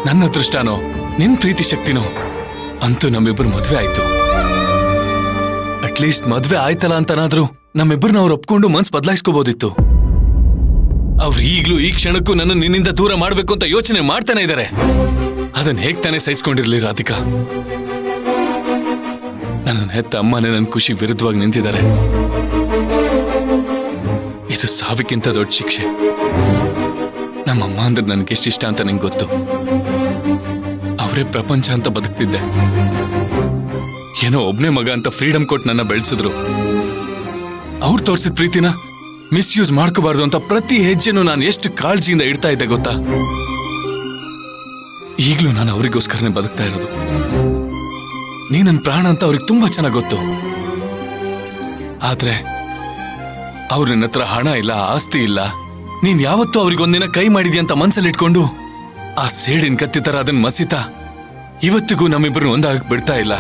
ನನ್ನ ಅದೃಷ್ಟನೋ ನಿನ್ ಪ್ರೀತಿ ಶಕ್ತಿನೋ ಅಂತೂ ನಮ್ಮಿಬ್ಬರು ಮದ್ವೆ ಆಯ್ತು. ಅಟ್ಲೀಸ್ಟ್ ಮದ್ವೆ ಆಯ್ತಲ್ಲ ಅಂತನಾದ್ರೂ ನಮ್ಮಿಬ್ಬರನ್ನ ಅವ್ರು ಒಪ್ಕೊಂಡು ಮನ್ಸ್ ಬದಲಾಯಿಸ್ಕೋಬಹುದಿತ್ತು. ಅವ್ರು ಈಗ್ಲೂ ಈ ಕ್ಷಣಕ್ಕೂ ನನ್ನ ನಿನ್ನಿಂದ ದೂರ ಮಾಡ್ಬೇಕು ಅಂತ ಯೋಚನೆ ಮಾಡ್ತಾನೆ ಇದ್ದಾರೆ. ಅದನ್ನ ಹೇಗ್ ತಾನೇ ಸಹಿಸ್ಕೊಂಡಿರ್ಲಿ ರಾಧಿಕಾ? ನನ್ನ ಹೆತ್ತ ಅಮ್ಮನೇ ನನ್ನ ಖುಷಿ ವಿರುದ್ಧವಾಗಿ ನಿಂತಿದ್ದಾರೆ. ಇದು ಸಾವಿಗಿಂತ ದೊಡ್ಡ ಶಿಕ್ಷೆ. ನಮ್ಮಮ್ಮ ಅಂದ್ರೆ ನನ್ಗೆಷ್ಟಿಷ್ಟ ಅಂತ ನಿಂಗೆ ಗೊತ್ತು. ಅವರೇ ಪ್ರಪಂಚ ಅಂತ ಬದುಕ್ತಿದ್ದೆ. ಏನೋ ಒಬ್ನೇ ಮಗ ಅಂತ ಫ್ರೀಡಮ್ ಕೊಟ್ಟು ನನ್ನ ಬೆಳೆಸಿದ್ರು. ಅವ್ರು ತೋರಿಸಿದ ಪ್ರೀತಿನ ಮಿಸ್ಯೂಸ್ ಮಾಡ್ಕೋಬಾರ್ದು ಅಂತ ಪ್ರತಿ ಹೆಜ್ಜೆನೂ ನಾನು ಎಷ್ಟು ಕಾಳಜಿಯಿಂದ ಇಡ್ತಾ ಇದ್ದೆ ಗೊತ್ತಾ? ಈಗ್ಲೂ ನಾನು ಅವರಿಗೋಸ್ಕರನೇ ಬದುಕ್ತಾ ಇರೋದು. ನೀ ನನ್ನ ಪ್ರಾಣ ಅಂತ ಅವ್ರಿಗೆ ತುಂಬಾ ಚೆನ್ನಾಗಿ ಗೊತ್ತು. ಆದ್ರೆ ಅವ್ರ ನಿನ್ನ ಹತ್ರ ಹಣ ಇಲ್ಲ, ಆಸ್ತಿ ಇಲ್ಲ. ನೀನ್ ಯಾವತ್ತೂ ಅವ್ರಿಗೊಂದಿನ ಕೈ ಮಾಡಿದ್ಯಾ ಅಂತ ಮನ್ಸಲ್ಲಿ ಇಟ್ಕೊಂಡು ಆ ಸೇಡಿನ ಕತ್ತಿ ತರ ಅದನ್ನ ಮಸಿತಾ ಇವತ್ತಿಗೂ ನಮ್ಮಿಬ್ಬರು ಒಂದಾಗಕ್ ಬಿಡ್ತಾ ಇಲ್ಲ.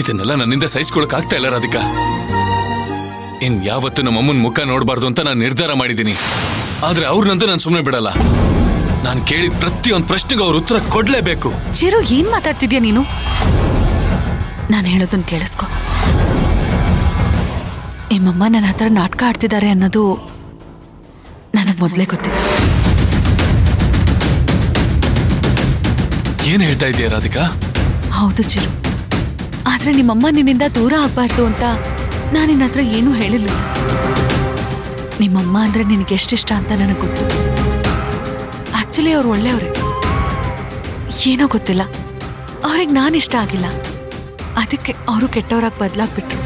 ಇದನ್ನೆಲ್ಲ ನನ್ನಿಂದ ಸಹಿಸ್ಕೊಳಕ್ ಆಗ್ತಾ ಇಲ್ಲ ರಾಧಿಕಾ. ಇನ್ ಯಾವತ್ತು ನಮ್ಮ ಅಮ್ಮನ ಮುಖ ನೋಡಬಾರ್ದು ಅಂತ ನಾನು ನಿರ್ಧಾರ ಮಾಡಿದ್ದೀನಿ. ಆದ್ರೆ ಅವ್ರನ್ನಂತೂ ನಾನು ಸುಮ್ಮನೆ ಬಿಡಲ್ಲ. ನಾನು ಕೇಳಿದ ಪ್ರತಿಯೊಂದು ಪ್ರಶ್ನೆಗೂ ಅವ್ರ ಉತ್ತರ ಕೊಡ್ಲೇಬೇಕು. ಚಿರು, ಏನ್ ಮಾತಾಡ್ತಿದ್ಯಾ ನೀನು? ನಾನು ಹೇಳೋದನ್ನ ಕೇಳಿಸ್ಕೊ. ನಿಮ್ಮಮ್ಮ ನನ್ನ ಹತ್ರ ನಾಟಕ ಆಡ್ತಿದ್ದಾರೆ ಅನ್ನೋದು ನನಗೆ ಮೊದಲೇ ಗೊತ್ತಿದೆ. ಏನ್ ಹೇಳ್ತಾ ಇದೀಯ ರಾಧಿಕಾ? ಹೌದು ಚಿರು, ಆದ್ರೆ ನಿಮ್ಮಮ್ಮ ನಿನ್ನಿಂದ ದೂರ ಆಗ್ಬಾರ್ದು ಅಂತ ನಾನು ನಿನ್ನ ಹತ್ರ ಏನೂ ಹೇಳಿರ್ಲಿಲ್ಲ. ನಿಮ್ಮಮ್ಮ ಅಂದ್ರೆ ನಿನಗೆ ಎಷ್ಟಿಷ್ಟ ಅಂತ ನನಗೆ ಗೊತ್ತು. ಆಕ್ಚುಲಿ ಅವ್ರು ಒಳ್ಳೆಯವ್ರೆ. ಏನೋ ಗೊತ್ತಿಲ್ಲ, ಅವ್ರಿಗೆ ನಾನು ಇಷ್ಟ ಆಗಿಲ್ಲ. ಅದಕ್ಕೆ ಅವರು ಕೆಟ್ಟವರಾಗಿ ಬದಲಾಗ್ಬಿಟ್ರು.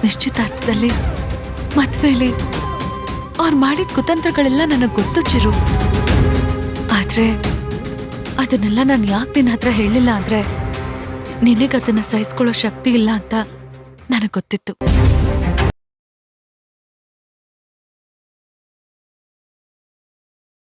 ನಿಶ್ಚಿತಾರ್ಥದಲ್ಲಿ ಮದ್ವೆಲಿ ಅವ್ರು ಮಾಡಿದ ಕುತಂತ್ರಗಳೆಲ್ಲ ನನಗೆ ಗೊತ್ತು ಚಿರು. ಆದ್ರೆ ಅದನ್ನೆಲ್ಲ ನಾನು ಯಾಕೆ ನಿನ್ನ ಹತ್ರ ಹೇಳಿಲ್ಲ ಅಂದ್ರೆ ನಿನಗೆ ಅದನ್ನ ಸಹಿಸ್ಕೊಳ್ಳೋ ಶಕ್ತಿ ಇಲ್ಲ ಅಂತ ನನಗೆ ಗೊತ್ತಿತ್ತು.